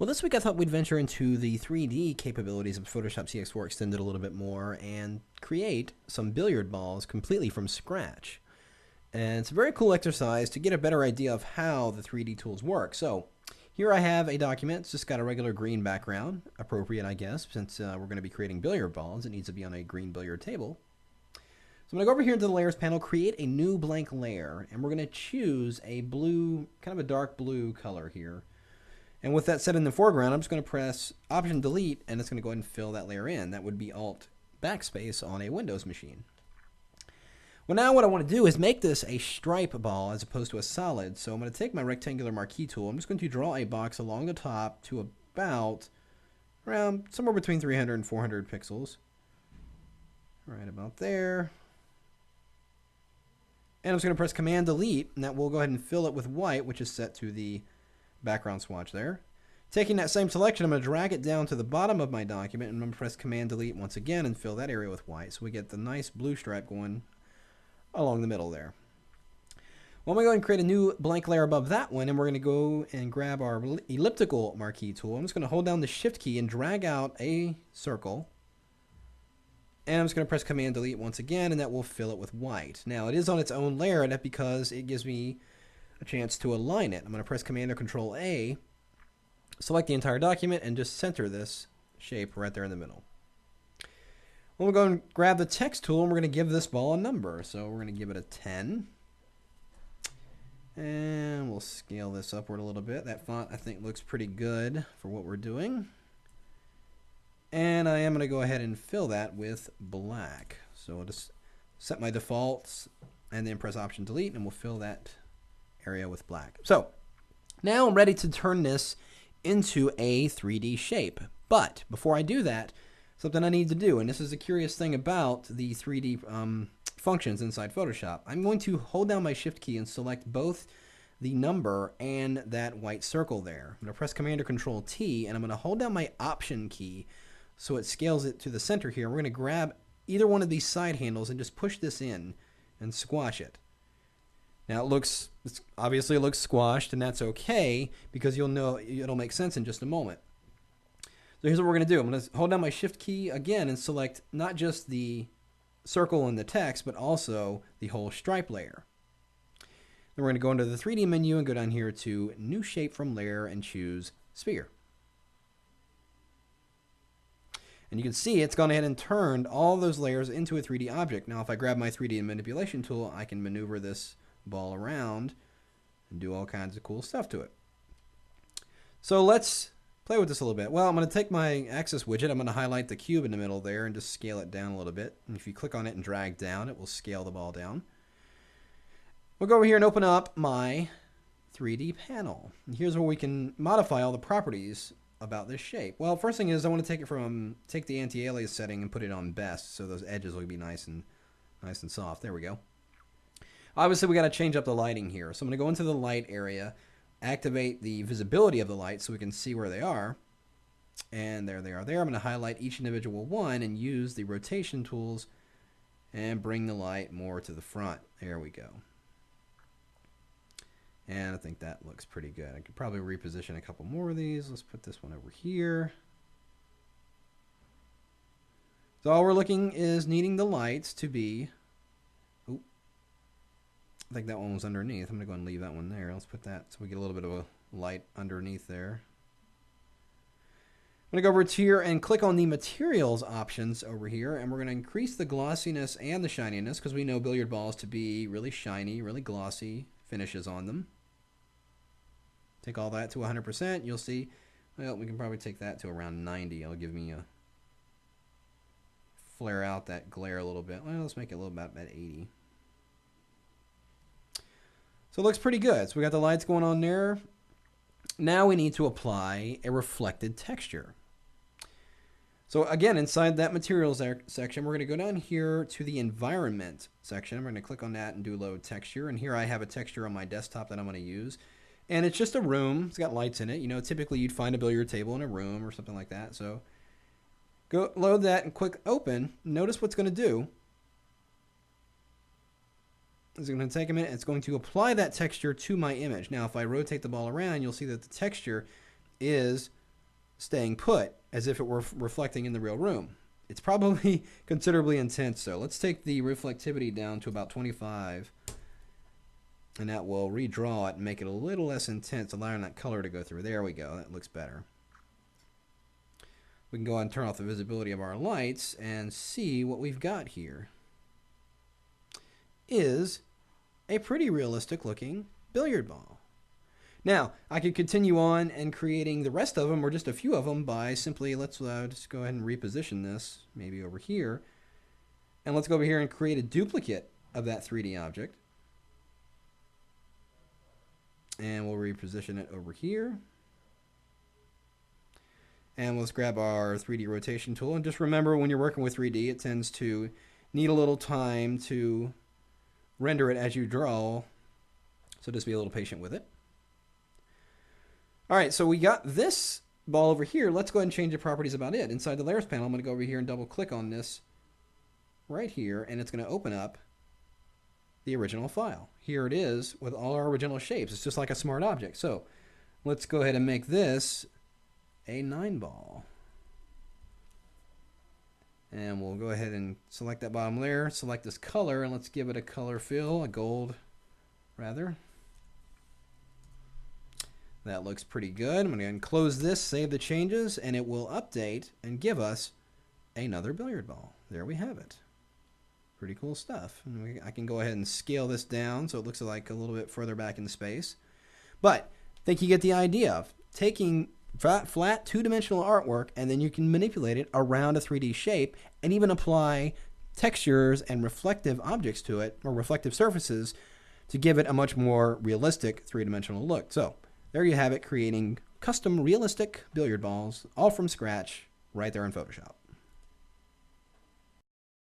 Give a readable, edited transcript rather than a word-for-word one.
Well, this week I thought we'd venture into the 3D capabilities of Photoshop CX4 Extended a little bit more and create some billiard balls completely from scratch. And it's a very cool exercise to get a better idea of how the 3D tools work. So here I have a document. It's just got a regular green background, appropriate, I guess, since we're going to be creating billiard balls. It needs to be on a green billiard table. So I'm going to go over here into the Layers panel, create a new blank layer, and we're going to choose a blue, kind of a dark blue color here. And with that set in the foreground, I'm just going to press Option Delete, and it's going to go ahead and fill that layer in. That would be Alt Backspace on a Windows machine. Well, now what I want to do is make this a stripe ball as opposed to a solid. So I'm going to take my rectangular marquee tool. I'm just going to draw a box along the top to about around somewhere between 300 and 400 pixels. Right about there. And I'm just going to press Command Delete, and that will go ahead and fill it with white, which is set to the background swatch there. Taking that same selection, I'm going to drag it down to the bottom of my document, and I'm going to press Command Delete once again and fill that area with white, so we get the nice blue stripe going along the middle there. Well, I'm going to go ahead and create a new blank layer above that one, and we're going to go and grab our elliptical marquee tool. I'm just going to hold down the Shift key and drag out a circle, and I'm just going to press Command Delete once again, and that will fill it with white. Now, it is on its own layer, and that's because it gives me a chance to align it. I'm going to press Command or Control A, select the entire document, and just center this shape right there in the middle. We'll go and grab the text tool, and we're going to give this ball a number. So we're going to give it a 10. And we'll scale this upward a little bit. That font, I think, looks pretty good for what we're doing. And I am going to go ahead and fill that with black. So I'll just set my defaults and then press Option Delete, and we'll fill that area with black. So now I'm ready to turn this into a 3D shape. But before I do that, something I need to do, and this is a curious thing about the 3D functions inside Photoshop. I'm going to hold down my Shift key and select both the number and that white circle there. I'm going to press Command or Control T, and I'm going to hold down my Option key so it scales it to the center here. We're going to grab either one of these side handles and just push this in and squash it. Now obviously it looks squashed, and that's okay because you'll know it'll make sense in just a moment. So here's what we're going to do. I'm going to hold down my Shift key again and select not just the circle and the text, but also the whole stripe layer. Then we're going to go into the 3D menu and go down here to New Shape from Layer and choose Sphere. And you can see it's gone ahead and turned all those layers into a 3D object. Now if I grab my 3D manipulation tool, I can maneuver this ball around and do all kinds of cool stuff to it. So let's play with this a little bit. Well, I'm going to take my axis widget. I'm going to highlight the cube in the middle there and just scale it down a little bit. And if you click on it and drag down, it will scale the ball down. We'll go over here and open up my 3D panel. And here's where we can modify all the properties about this shape. Well, first thing is I want to take the anti-alias setting and put it on best, so those edges will be nice and soft. There we go. Obviously, we got to change up the lighting here. So I'm going to go into the light area, activate the visibility of the light so we can see where they are. And there they are there. I'm going to highlight each individual one and use the rotation tools and bring the light more to the front. There we go. And I think that looks pretty good. I could probably reposition a couple more of these. Let's put this one over here. So all we're looking is needing the lights to be... I think that one was underneath. I'm going to go and leave that one there. Let's put that so we get a little bit of a light underneath there. I'm going to go over to here and click on the materials options over here, and we're going to increase the glossiness and the shininess because we know billiard balls to be really shiny, really glossy finishes on them. Take all that to 100%. You'll see, well, we can probably take that to around 90. It'll give me a flare out that glare a little bit. Well, let's make it a little bit about 80. So it looks pretty good. So we got the lights going on there. Now we need to apply a reflected texture. So again, inside that materials section, we're going to go down here to the environment section. I'm going to click on that and do load texture. And here I have a texture on my desktop that I'm going to use. And it's just a room. It's got lights in it. You know, typically you'd find a billiard table in a room or something like that. So go load that and click open. Notice what's going to do. It's going to take a minute. It's going to apply that texture to my image. Now, if I rotate the ball around, you'll see that the texture is staying put as if it were reflecting in the real room. It's probably considerably intense, so let's take the reflectivity down to about 25, and that will redraw it and make it a little less intense, allowing that color to go through. There we go. That looks better. We can go ahead and turn off the visibility of our lights and see what we've got here is a pretty realistic looking billiard ball. Now, I could continue on and creating the rest of them, or just a few of them, by simply, let's just go ahead and reposition this, maybe over here. And let's go over here and create a duplicate of that 3D object. And we'll reposition it over here. And let's grab our 3D rotation tool. And just remember, when you're working with 3D, it tends to need a little time to render it as you draw. So just be a little patient with it. All right, so we got this ball over here. Let's go ahead and change the properties about it. Inside the layers panel, I'm going to go over here and double click on this right here, and it's going to open up the original file. Here it is with all our original shapes. It's just like a smart object. So let's go ahead and make this a 9 ball. And we'll go ahead and select that bottom layer, select this color, and let's give it a color fill, a gold rather. That looks pretty good. I'm going to close this, save the changes, and it will update and give us another billiard ball. There we have it. Pretty cool stuff. And I can go ahead and scale this down so it looks like a little bit further back in space. But I think you get the idea of taking flat two-dimensional artwork, and then you can manipulate it around a 3D shape and even apply textures and reflective objects to it, or reflective surfaces, to give it a much more realistic three-dimensional look. So there you have it, creating custom realistic billiard balls all from scratch right there in Photoshop.